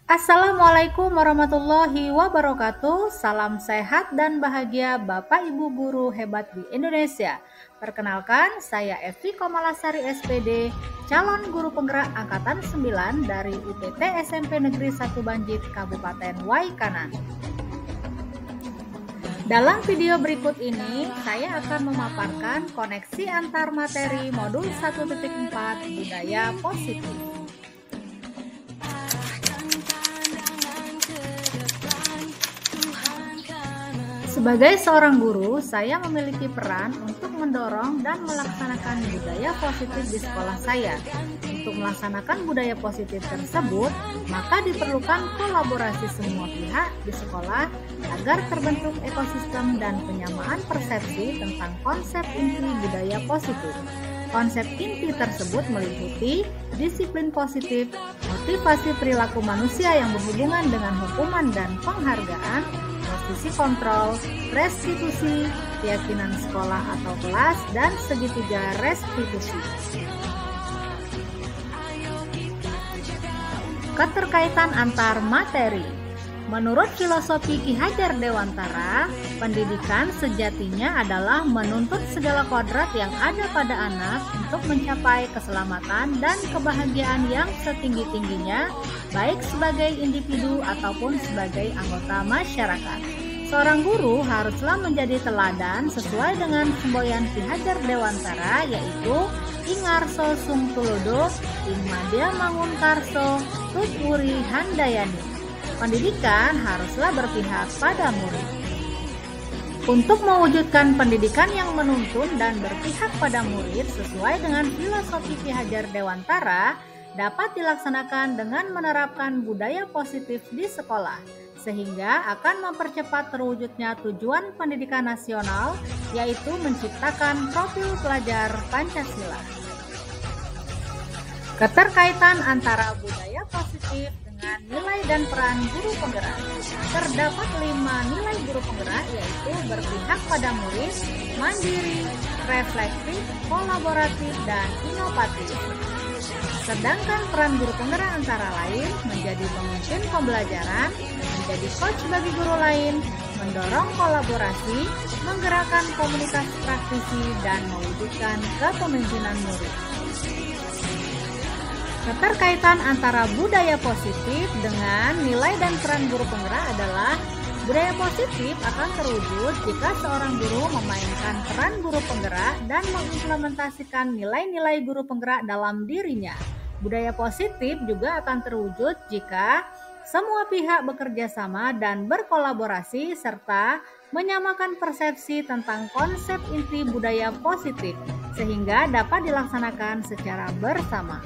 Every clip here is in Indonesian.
Assalamualaikum warahmatullahi wabarakatuh. Salam sehat dan bahagia Bapak Ibu guru hebat di Indonesia. Perkenalkan, saya Evi Komalasari SPD, calon guru penggerak angkatan 9 dari UPT SMP Negeri 1 Banjit, Kabupaten Waikanan. Dalam video berikut ini, saya akan memaparkan koneksi antar materi modul 1.4 budaya positif. Sebagai seorang guru, saya memiliki peran untuk mendorong dan melaksanakan budaya positif di sekolah saya. Untuk melaksanakan budaya positif tersebut, maka diperlukan kolaborasi semua pihak di sekolah agar terbentuk ekosistem dan penyamaan persepsi tentang konsep inti budaya positif. Konsep inti tersebut meliputi disiplin positif, motivasi perilaku manusia yang berhubungan dengan hukuman dan penghargaan, posisi kontrol, restitusi, keyakinan sekolah atau kelas, dan segitiga restitusi. Keterkaitan antar materi. Menurut filosofi Ki Hajar Dewantara, pendidikan sejatinya adalah menuntut segala kodrat yang ada pada anak untuk mencapai keselamatan dan kebahagiaan yang setinggi-tingginya, baik sebagai individu ataupun sebagai anggota masyarakat. Seorang guru haruslah menjadi teladan sesuai dengan semboyan Ki Hajar Dewantara, yaitu Ingarso Sung Tulodo, Ingmadya Mangun Karso, Tut Wuri Handayani. Pendidikan haruslah berpihak pada murid. Untuk mewujudkan pendidikan yang menuntun dan berpihak pada murid sesuai dengan filosofi Ki Hajar Dewantara dapat dilaksanakan dengan menerapkan budaya positif di sekolah, sehingga akan mempercepat terwujudnya tujuan pendidikan nasional, yaitu menciptakan profil pelajar Pancasila. Keterkaitan antara budaya positif dengan nilai dan peran guru penggerak. Terdapat 5 nilai guru penggerak, yaitu berpihak pada murid, mandiri, reflektif, kolaboratif, dan inovatif. Sedangkan peran guru penggerak antara lain menjadi pemimpin pembelajaran, menjadi coach bagi guru lain, mendorong kolaborasi, menggerakkan komunitas praktisi, dan mewujudkan kepemimpinan murid. Keterkaitan antara budaya positif dengan nilai dan peran guru penggerak adalah budaya positif akan terwujud jika seorang guru memainkan peran guru penggerak dan mengimplementasikan nilai-nilai guru penggerak dalam dirinya. Budaya positif juga akan terwujud jika semua pihak bekerja sama dan berkolaborasi serta menyamakan persepsi tentang konsep inti budaya positif sehingga dapat dilaksanakan secara bersama.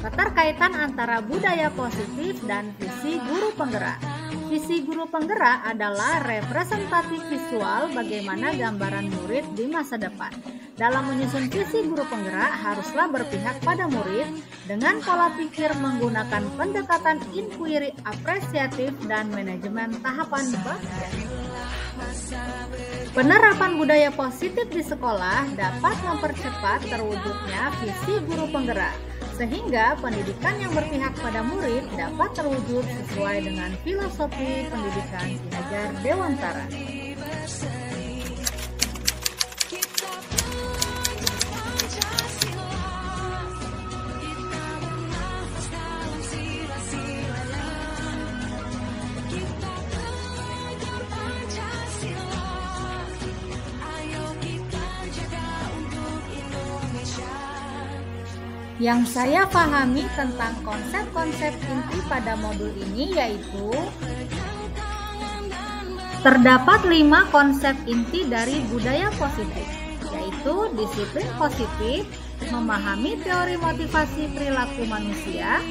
Keterkaitan antara budaya positif dan visi guru penggerak. Visi guru penggerak adalah representatif visual bagaimana gambaran murid di masa depan. Dalam menyusun visi guru penggerak haruslah berpihak pada murid dengan pola pikir menggunakan pendekatan inquiry apresiatif dan manajemen tahapan bagian. Penerapan budaya positif di sekolah dapat mempercepat terwujudnya visi guru penggerak, sehingga pendidikan yang berpihak pada murid dapat terwujud sesuai dengan filosofi pendidikan Ki Hajar Dewantara. Yang saya pahami tentang konsep-konsep inti pada modul ini yaitu terdapat 5 konsep inti dari budaya positif, yaitu disiplin positif, memahami teori motivasi perilaku manusia,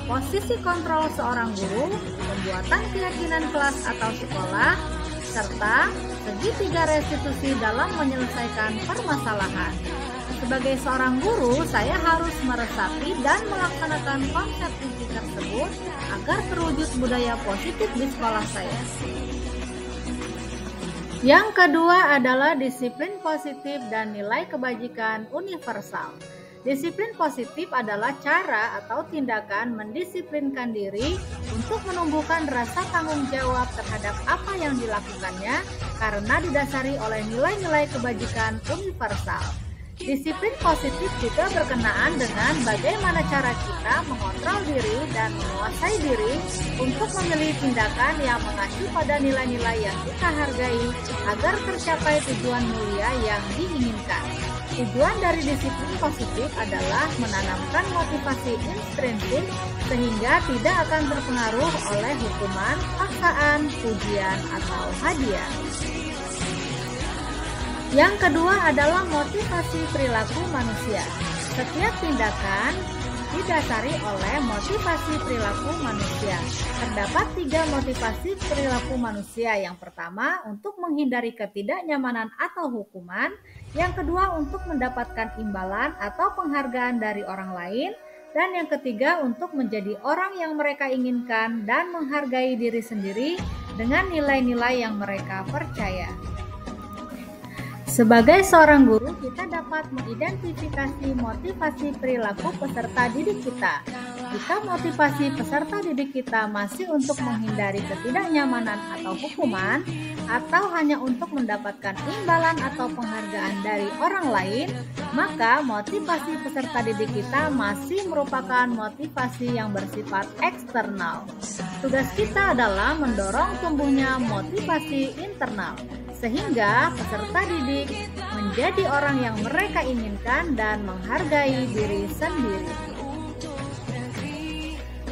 posisi kontrol seorang guru, pembuatan keyakinan kelas atau sekolah, serta segitiga restitusi dalam menyelesaikan permasalahan. Sebagai seorang guru, saya harus meresapi dan melaksanakan konsep inti tersebut agar terwujud budaya positif di sekolah saya. Yang kedua adalah disiplin positif dan nilai kebajikan universal. Disiplin positif adalah cara atau tindakan mendisiplinkan diri untuk menumbuhkan rasa tanggung jawab terhadap apa yang dilakukannya karena didasari oleh nilai-nilai kebajikan universal. Disiplin positif juga berkenaan dengan bagaimana cara kita mengontrol diri dan menguasai diri untuk memilih tindakan yang mengacu pada nilai-nilai yang kita hargai agar tercapai tujuan mulia yang diinginkan. Tujuan dari disiplin positif adalah menanamkan motivasi intrinsik sehingga tidak akan terpengaruh oleh hukuman, paksaan, pujian, atau hadiah. Yang kedua adalah motivasi perilaku manusia. Setiap tindakan didasari oleh motivasi perilaku manusia. Terdapat 3 motivasi perilaku manusia. Yang pertama, untuk menghindari ketidaknyamanan atau hukuman. Yang kedua, untuk mendapatkan imbalan atau penghargaan dari orang lain. Dan yang ketiga, untuk menjadi orang yang mereka inginkan dan menghargai diri sendiri dengan nilai-nilai yang mereka percaya. Sebagai seorang guru, kita dapat mengidentifikasi motivasi perilaku peserta didik kita. Jika motivasi peserta didik kita masih untuk menghindari ketidaknyamanan atau hukuman, atau hanya untuk mendapatkan imbalan atau penghargaan dari orang lain, maka motivasi peserta didik kita masih merupakan motivasi yang bersifat eksternal. Tugas kita adalah mendorong tumbuhnya motivasi internal, sehingga peserta didik menjadi orang yang mereka inginkan dan menghargai diri sendiri.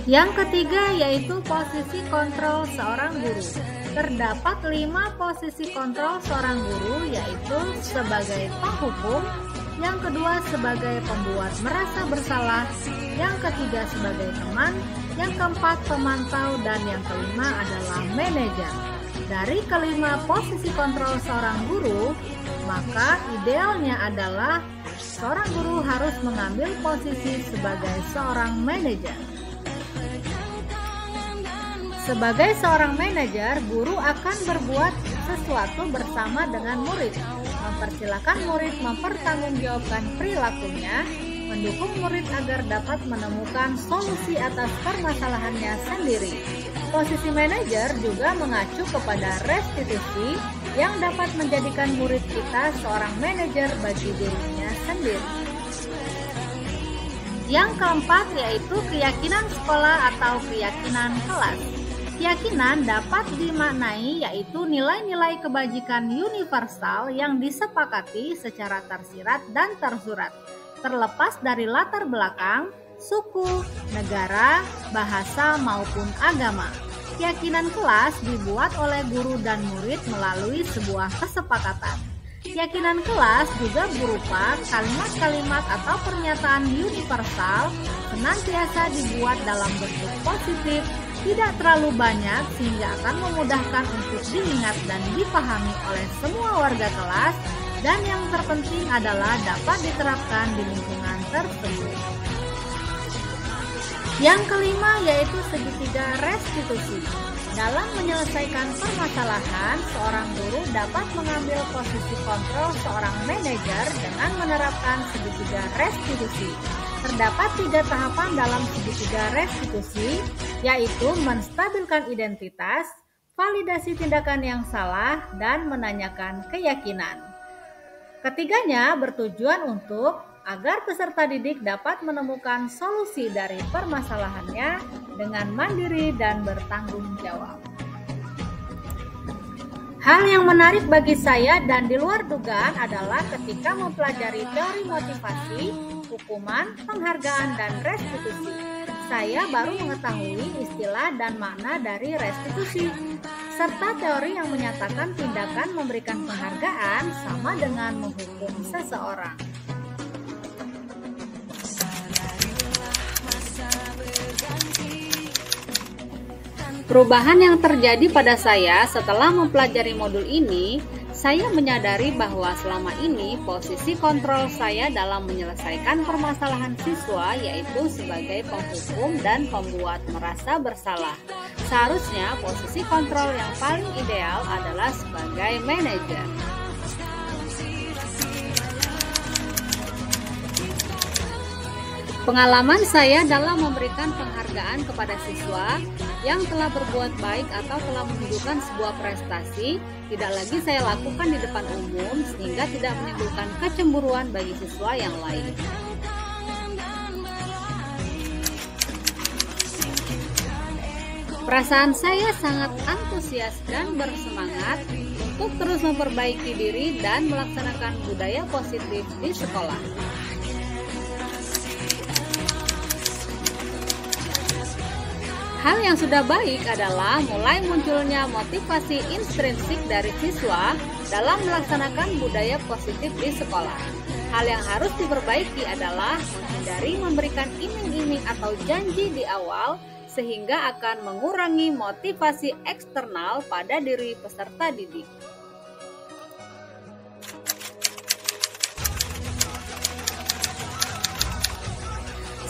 Yang ketiga yaitu posisi kontrol seorang guru. Terdapat 5 posisi kontrol seorang guru, yaitu sebagai penghukum, yang kedua sebagai pembuat merasa bersalah, yang ketiga sebagai teman, yang keempat pemantau, dan yang kelima adalah manajer. Dari kelima posisi kontrol seorang guru, maka idealnya adalah seorang guru harus mengambil posisi sebagai seorang manajer. Sebagai seorang manajer, guru akan berbuat sesuatu bersama dengan murid, mempersilahkan murid mempertanggungjawabkan perilakunya, mendukung murid agar dapat menemukan solusi atas permasalahannya sendiri. Posisi manajer juga mengacu kepada restitusi yang dapat menjadikan murid kita seorang manajer bagi dirinya sendiri. Yang keempat yaitu keyakinan sekolah atau keyakinan kelas. Keyakinan dapat dimaknai yaitu nilai-nilai kebajikan universal yang disepakati secara tersirat dan tersurat, terlepas dari latar belakang, suku, negara, bahasa, maupun agama. Keyakinan kelas dibuat oleh guru dan murid melalui sebuah kesepakatan. Keyakinan kelas juga berupa kalimat-kalimat atau pernyataan universal, senantiasa dibuat dalam bentuk positif, tidak terlalu banyak sehingga akan memudahkan untuk diingat dan dipahami oleh semua warga kelas, dan yang terpenting adalah dapat diterapkan di lingkungan tersebut. Yang kelima yaitu segitiga restitusi. Dalam menyelesaikan permasalahan, seorang guru dapat mengambil posisi kontrol seorang manajer dengan menerapkan segitiga restitusi. Terdapat 3 tahapan dalam segitiga restitusi, yaitu menstabilkan identitas, validasi tindakan yang salah, dan menanyakan keyakinan. Ketiganya bertujuan untuk agar peserta didik dapat menemukan solusi dari permasalahannya dengan mandiri dan bertanggung jawab. Hal yang menarik bagi saya dan di luar dugaan adalah ketika mempelajari teori motivasi, hukuman, penghargaan, dan restitusi. Saya baru mengetahui istilah dan makna dari restitusi, serta teori yang menyatakan tindakan memberikan penghargaan sama dengan menghukum seseorang. Perubahan yang terjadi pada saya setelah mempelajari modul ini, saya menyadari bahwa selama ini posisi kontrol saya dalam menyelesaikan permasalahan siswa yaitu sebagai penghukum dan pembuat merasa bersalah. Seharusnya posisi kontrol yang paling ideal adalah sebagai manajer. Pengalaman saya dalam memberikan penghargaan kepada siswa yang telah berbuat baik atau telah menunjukkan sebuah prestasi tidak lagi saya lakukan di depan umum sehingga tidak menimbulkan kecemburuan bagi siswa yang lain. Perasaan saya sangat antusias dan bersemangat untuk terus memperbaiki diri dan melaksanakan budaya positif di sekolah. Hal yang sudah baik adalah mulai munculnya motivasi intrinsik dari siswa dalam melaksanakan budaya positif di sekolah. Hal yang harus diperbaiki adalah menghindari memberikan iming-iming atau janji di awal sehingga akan mengurangi motivasi eksternal pada diri peserta didik.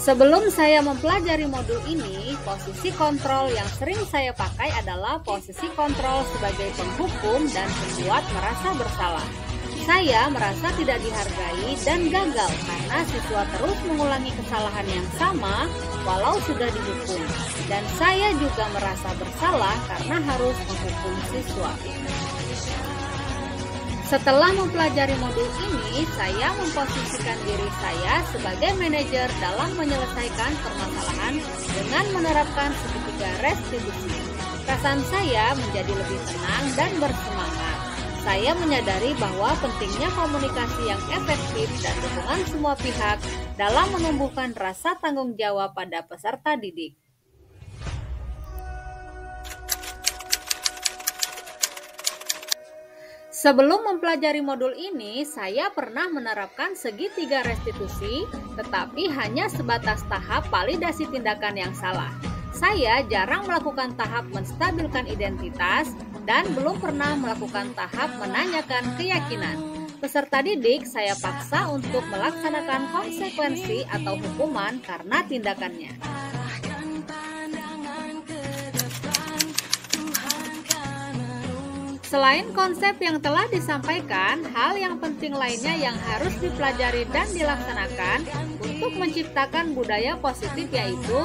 Sebelum saya mempelajari modul ini, posisi kontrol yang sering saya pakai adalah posisi kontrol sebagai penghukum dan membuat merasa bersalah. Saya merasa tidak dihargai dan gagal karena siswa terus mengulangi kesalahan yang sama walau sudah dihukum. Dan saya juga merasa bersalah karena harus menghukum siswa. Setelah mempelajari modul ini, saya memposisikan diri saya sebagai manajer dalam menyelesaikan permasalahan dengan menerapkan segitiga restitusi. Perasaan saya menjadi lebih tenang dan bersemangat. Saya menyadari bahwa pentingnya komunikasi yang efektif dan dukungan semua pihak dalam menumbuhkan rasa tanggung jawab pada peserta didik. Sebelum mempelajari modul ini, saya pernah menerapkan segitiga restitusi, tetapi hanya sebatas tahap validasi tindakan yang salah. Saya jarang melakukan tahap menstabilkan identitas dan belum pernah melakukan tahap menanyakan keyakinan. Peserta didik saya paksa untuk melaksanakan konsekuensi atau hukuman karena tindakannya. Selain konsep yang telah disampaikan, hal yang penting lainnya yang harus dipelajari dan dilaksanakan untuk menciptakan budaya positif yaitu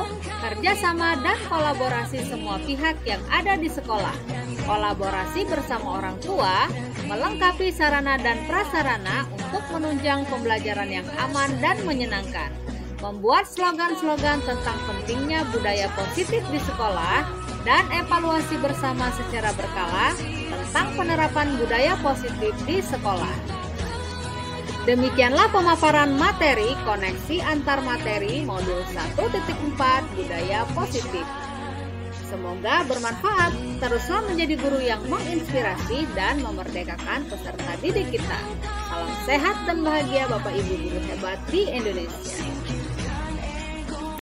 kerjasama dan kolaborasi semua pihak yang ada di sekolah. Kolaborasi bersama orang tua, melengkapi sarana dan prasarana untuk menunjang pembelajaran yang aman dan menyenangkan. Membuat slogan-slogan tentang pentingnya budaya positif di sekolah dan evaluasi bersama secara berkala tentang penerapan budaya positif di sekolah. Demikianlah pemaparan materi koneksi antar materi modul 1.4 budaya positif. Semoga bermanfaat. Teruslah menjadi guru yang menginspirasi dan memerdekakan peserta didik kita. Salam sehat dan bahagia Bapak Ibu guru hebat di Indonesia.